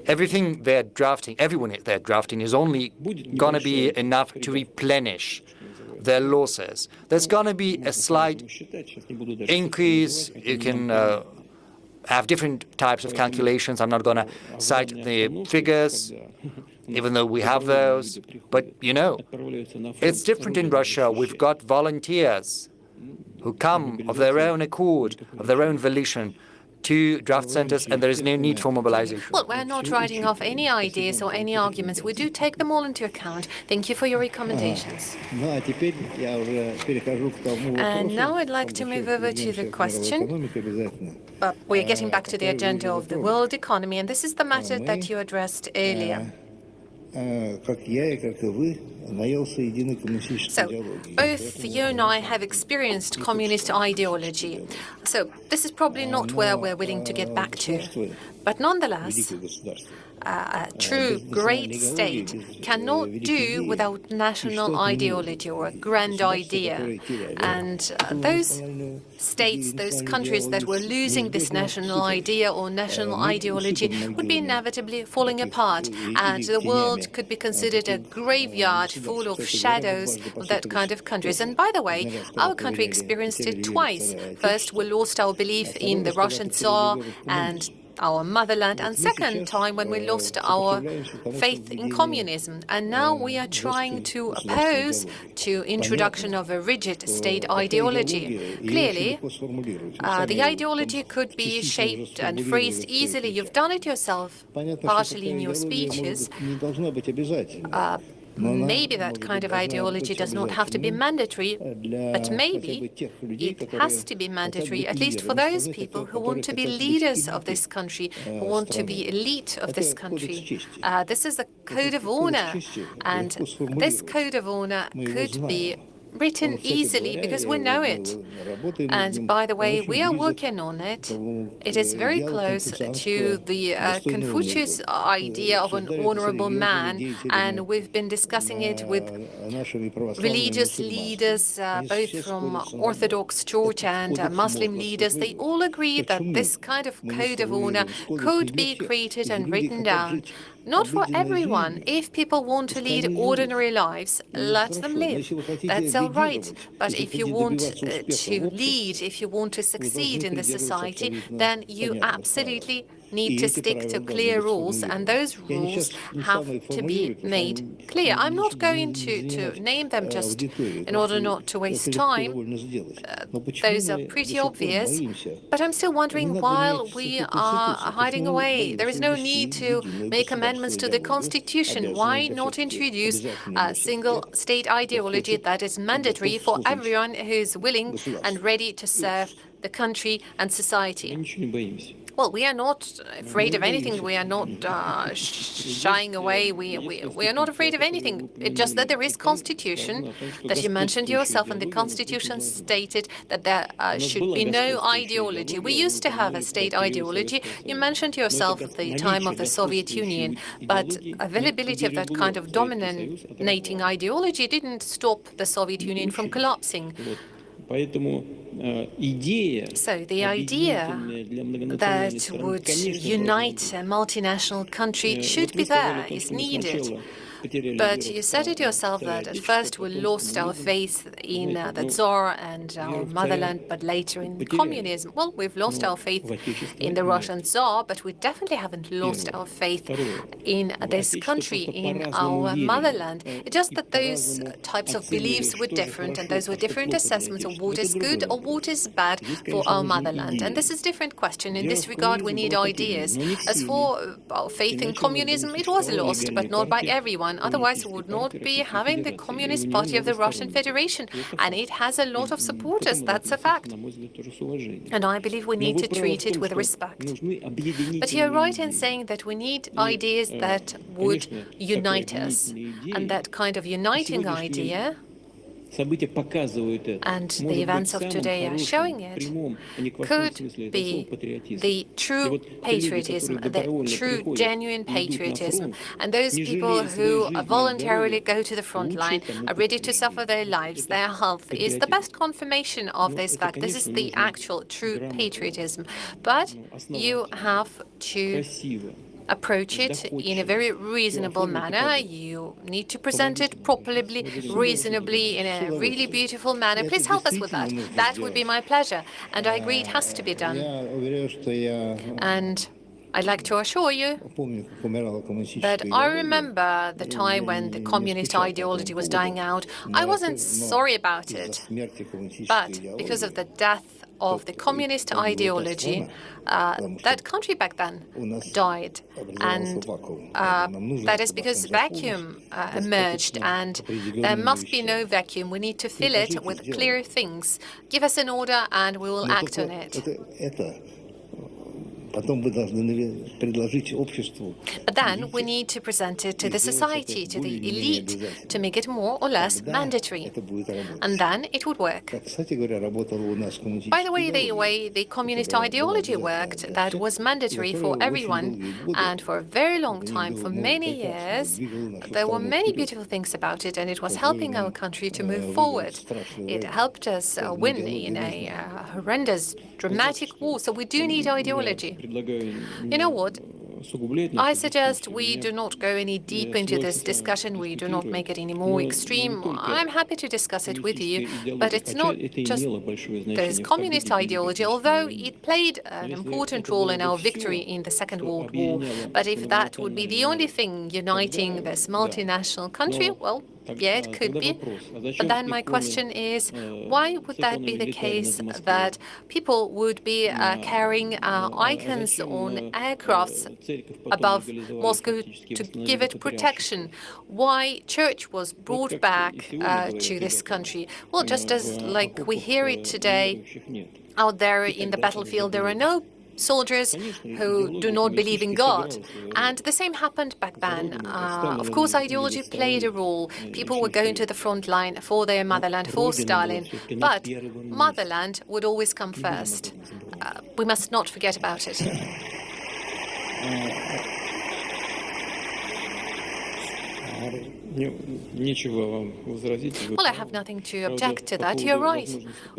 everything they're drafting, everyone they're drafting is only going to be enough to replenish their losses. There's going to be a slight increase. You can have different types of calculations. I'm not going to cite the figures, even though we have those. But, you know, it's different in Russia. We've got volunteers who come of their own accord, of their own volition, to draft centers, and there is no need for mobilization. Well, we're not writing off any ideas or any arguments. We do take them all into account. Thank you for your recommendations. And now I'd like to move over to the question. We're getting back to the agenda of the world economy, and this is the matter that you addressed earlier. So, both you and I have experienced communist ideology. So, this is probably not where we're willing to get back to. But nonetheless, a true great state cannot do without national ideology or a grand idea. And those states, those countries that were losing this national idea or national ideology would be inevitably falling apart, and the world could be considered a graveyard full of shadows of that kind of countries. And by the way, our country experienced it twice. First, we lost our belief in the Russian Tsar, and our motherland, and second time when we lost our faith in communism. And now we are trying to oppose to introduction of a rigid state ideology. Clearly, the ideology could be shaped and phrased easily. You've done it yourself, partially in your speeches. Maybe that kind of ideology does not have to be mandatory, but maybe it has to be mandatory, at least for those people who want to be leaders of this country, who want to be elite of this country. This is a code of honor, and this code of honor could be written easily because we know it. And by the way, we are working on it. It is very close to the Confucius idea of an honorable man, and we've been discussing it with religious leaders, both from Orthodox Church and Muslim leaders. They all agree that this kind of code of honor could be created and written down. Not for everyone. If people want to lead ordinary lives, let them live. That's all right. But if you want to lead, if you want to succeed in the society, then you absolutely need to stick to clear rules, and those rules have to be made clear. I'm not going to name them just in order not to waste time. Those are pretty obvious, but I'm still wondering why we are hiding away. There is no need to make amendments to the Constitution. Why not introduce a single state ideology that is mandatory for everyone who is willing and ready to serve the country and society? Well, we are not afraid of anything. We are not shying away. We are not afraid of anything. It's just that there is Constitution that you mentioned yourself, and the Constitution stated that there should be no ideology. We used to have a state ideology. You mentioned yourself at the time of the Soviet Union, but availability of that kind of dominating ideology didn't stop the Soviet Union from collapsing. So the idea that would unite a multinational country should be there, is needed. But you said it yourself that at first we lost our faith in the Tsar and our motherland, but later in communism. Well, we've lost our faith in the Russian Tsar, but we definitely haven't lost our faith in this country, in our motherland. It's just that those types of beliefs were different, and those were different assessments of what is good or what is bad for our motherland. And this is a different question. In this regard, we need ideas. As for our faith in communism, it was lost, but not by everyone. Otherwise, we would not be having the Communist Party of the Russian Federation. And it has a lot of supporters, that's a fact. And I believe we need to treat it with respect. But you're right in saying that we need ideas that would unite us. And that kind of uniting idea, and the events of today are showing it, could be the true patriotism, the true, genuine patriotism. And those people who voluntarily go to the front line, are ready to suffer their lives, their health, is the best confirmation of this fact. This is the actual, true patriotism. But you have to approach it in a very reasonable manner. You need to present it properly, reasonably, in a really beautiful manner. Please help us with that. That would be my pleasure. And I agree it has to be done. And I'd like to assure you that I remember the time when the communist ideology was dying out. I wasn't sorry about it, but because of the death of the communist ideology, that country back then died. And that is because vacuum emerged, and there must be no vacuum. We need to fill it with clear things. Give us an order and we will act on it. But then we need to present it to the society, to the elite, to make it more or less mandatory. And then it would work. By the way the communist ideology worked, that was mandatory for everyone. And for a very long time, for many years, there were many beautiful things about it, and it was helping our country to move forward. It helped us win in a horrendous, dramatic war. So we do need ideology. You know what? I suggest we do not go any deeper into this discussion. We do not make it any more extreme. I'm happy to discuss it with you, but it's not just this communist ideology, although it played an important role in our victory in the Second World War. But if that would be the only thing uniting this multinational country, well, yeah, it could be. But then my question is, why would that be the case that people would be carrying icons on aircrafts above Moscow to give it protection? Why church was brought back to this country? Well, just as like we hear it today, out there in the battlefield, there are no soldiers who do not believe in God. And the same happened back then. Of course, ideology played a role. People were going to the front line for their motherland, for Stalin. But motherland would always come first. We must not forget about it. Well, I have nothing to object to that. You're right.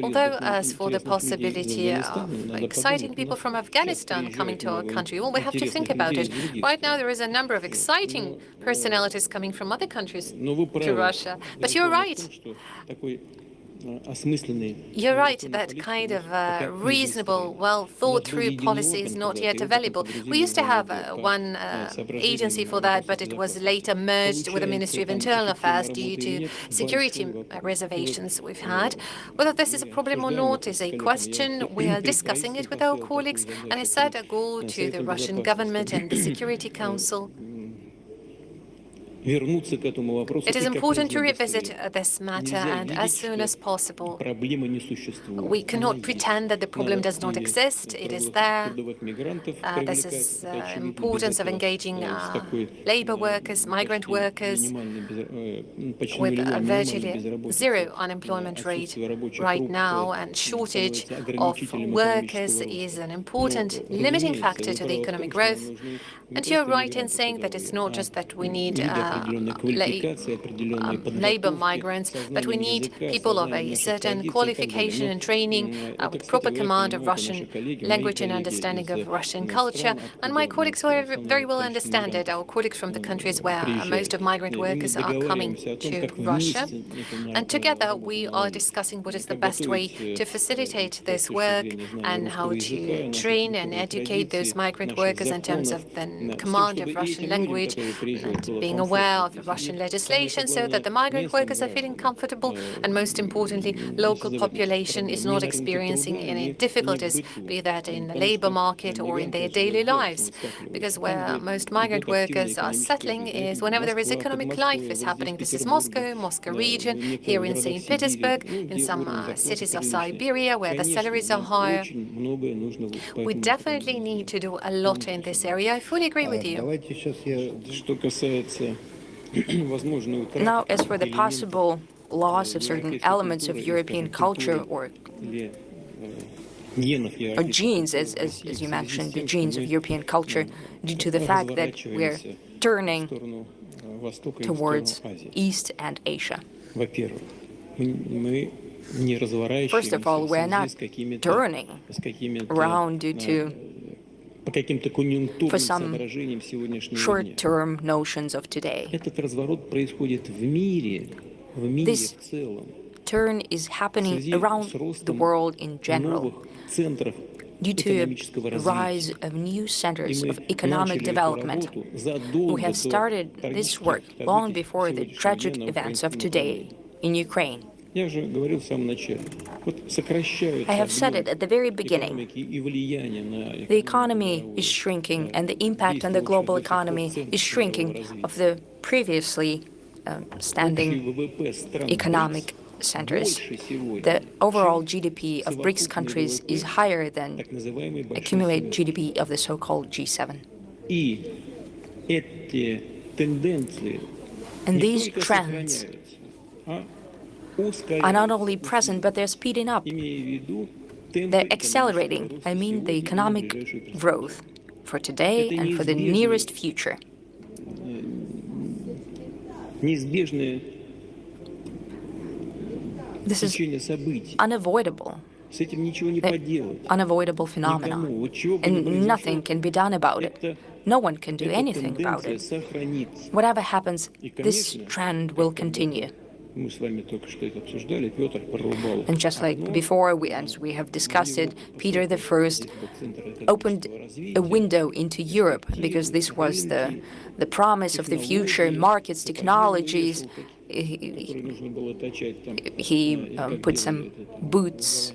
Although, as for the possibility of exciting people from Afghanistan coming to our country, well, we have to think about it. Right now, there is a number of exciting personalities coming from other countries to Russia. But you're right. You're right, that kind of reasonable, well-thought-through policy is not yet available. We used to have one agency for that, but it was later merged with the Ministry of Internal Affairs due to security reservations we've had. Whether this is a problem or not is a question. We are discussing it with our colleagues, and I set a goal to the Russian government and the Security Council. It is important to revisit this matter, and as soon as possible. We cannot pretend that the problem does not exist. It is there. This is the importance of engaging labor workers, migrant workers, with a virtually zero unemployment rate right now, and shortage of workers is an important limiting factor to the economic growth. And you're right in saying that it's not just that we need labor migrants, but we need people of a certain qualification and training with proper command of Russian language and understanding of Russian culture. And my colleagues will very well understand it, our colleagues from the countries where most of migrant workers are coming to Russia. And together we are discussing what is the best way to facilitate this work and how to train and educate those migrant workers in terms of the command of Russian language and being aware of Russian legislation so that the migrant workers are feeling comfortable, and most importantly, local population is not experiencing any difficulties, be that in the labor market or in their daily lives. Because where most migrant workers are settling is whenever there is economic life is happening. This is Moscow, Moscow region, here in St. Petersburg, in some cities of Siberia where the salaries are higher. We definitely need to do a lot in this area. I fully agree with you. Now, as for the possible loss of certain elements of European culture or genes, as you mentioned, the genes of European culture, due to the fact that we're turning towards East and Asia. First of all, we're not turning around due to for some short-term notions of today. This turn is happening around the world in general due to the rise of new centers of economic development. We have started this work long before the tragic events of today in Ukraine. I have said it at the very beginning. The economy is shrinking, and the impact on the global economy is shrinking of the previously standing economic centers. The overall GDP of BRICS countries is higher than accumulated GDP of the so-called G7. And these trends are not only present, but they're speeding up. They're accelerating. I mean the economic growth for today and for the nearest future. This is unavoidable. Unavoidable phenomenon, and nothing can be done about it. no one can do anything about it. Whatever happens, this trend will continue. And just like before, as we have discussed it, Peter I opened a window into Europe because this was the promise of the future, markets, technologies. He put some boots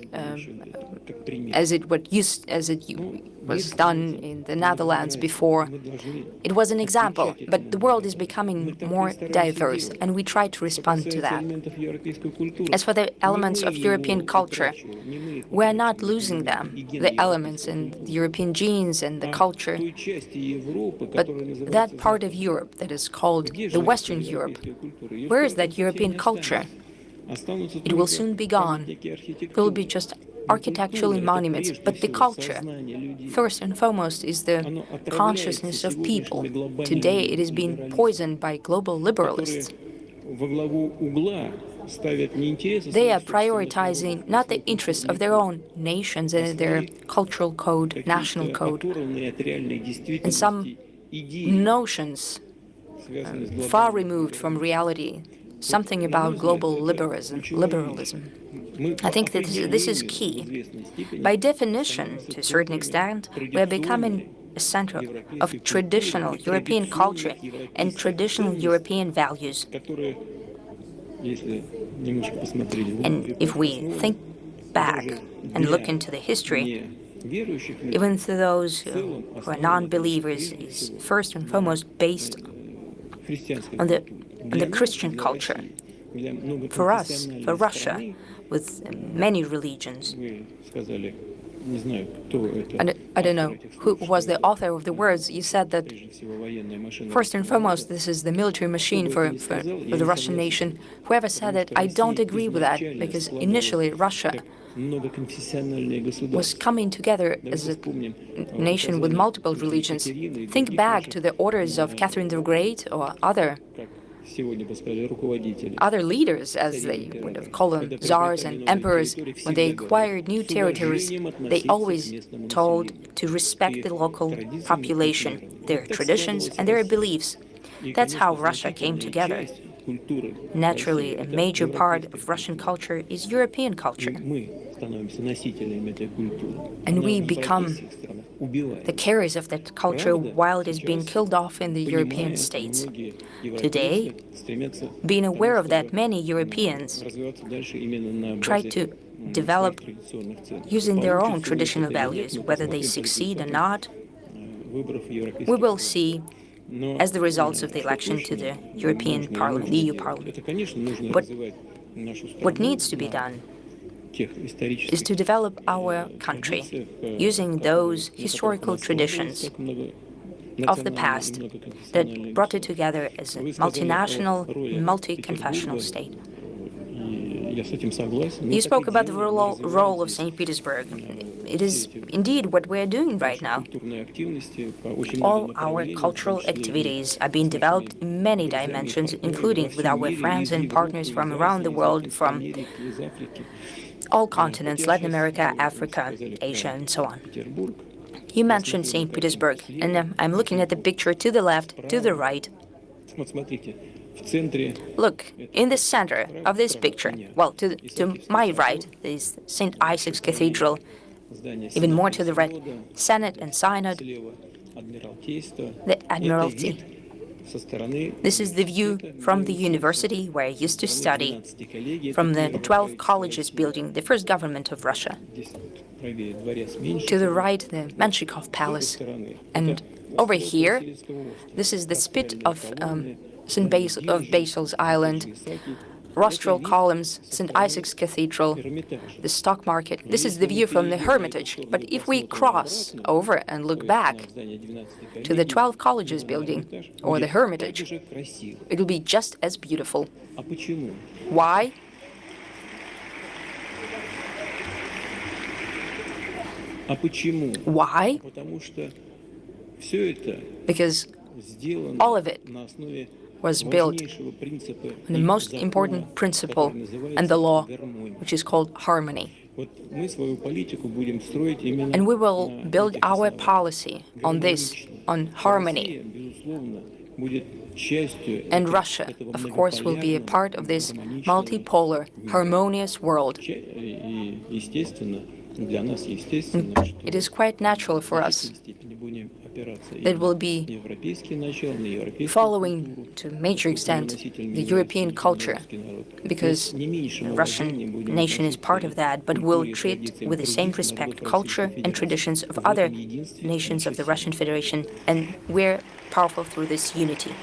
as it was done in the Netherlands before. It was an example, but the world is becoming more diverse, and we try to respond to that. As for the elements of European culture, we're not losing them, the elements and the European genes and the culture. But that part of Europe that is called the Western Europe, where is that European culture? It will soon be gone. It will be just architectural monuments, but the culture, first and foremost, is the consciousness of people. Today it is being poisoned by global liberalists. They are prioritizing not the interests of their own nations and their cultural code, national code, and some notions far removed from reality, something about global liberalism. I think that this is key. By definition, to a certain extent, we are becoming a center of traditional European culture and traditional European values. And if we think back and look into the history, even to those who are non-believers, is first and foremost based on the Christian culture. For us, for Russia, with many religions, I don't know who was the author of the words. You said that first and foremost, this is the military machine for the Russian nation. Whoever said it, I don't agree with that, because initially Russia was coming together as a nation with multiple religions. Think back to the orders of Catherine the Great or other leaders, as they would have called them, czars and emperors. When they acquired new territories, they always told to respect the local population, their traditions and their beliefs. That's how Russia came together. Naturally, a major part of Russian culture is European culture. And we become the carriers of that culture while it is being killed off in the European states. Today, being aware of that, many Europeans try to develop using their own traditional values. Whether they succeed or not, we will see as the results of the election to the European Parliament, the EU Parliament. But what needs to be done is to develop our country using those historical traditions of the past that brought it together as a multinational, multi-confessional state. You spoke about the role of St. Petersburg. It is indeed what we are doing right now. All our cultural activities are being developed in many dimensions, including with our friends and partners from around the world, from all continents, Latin America, Africa, Asia, and so on. You mentioned St. Petersburg, and I'm looking at the picture to the left, to the right. Look, in the center of this picture, well, to my right, is St. Isaac's Cathedral. Even more to the right, Senate and Synod, the Admiralty. This is the view from the university where I used to study, from the 12 colleges building, the first government of Russia. To the right, the Menshikov Palace. And over here, this is the spit of St. Basil's Island, rostral columns, St. Isaac's Cathedral, the stock market. This is the view from the Hermitage. But if we cross over and look back to the 12 colleges building or the Hermitage, it will be just as beautiful. Why? Why? Because all of it was built on the most important principle and the law, which is called harmony. And we will build our policy on this on harmony. And Russia, of course, will be a part of this multipolar, harmonious world. It is quite natural for us that we'll be following, to a major extent, the European culture, because the Russian nation is part of that, but will treat with the same respect culture and traditions of other nations of the Russian Federation, and we're powerful through this unity.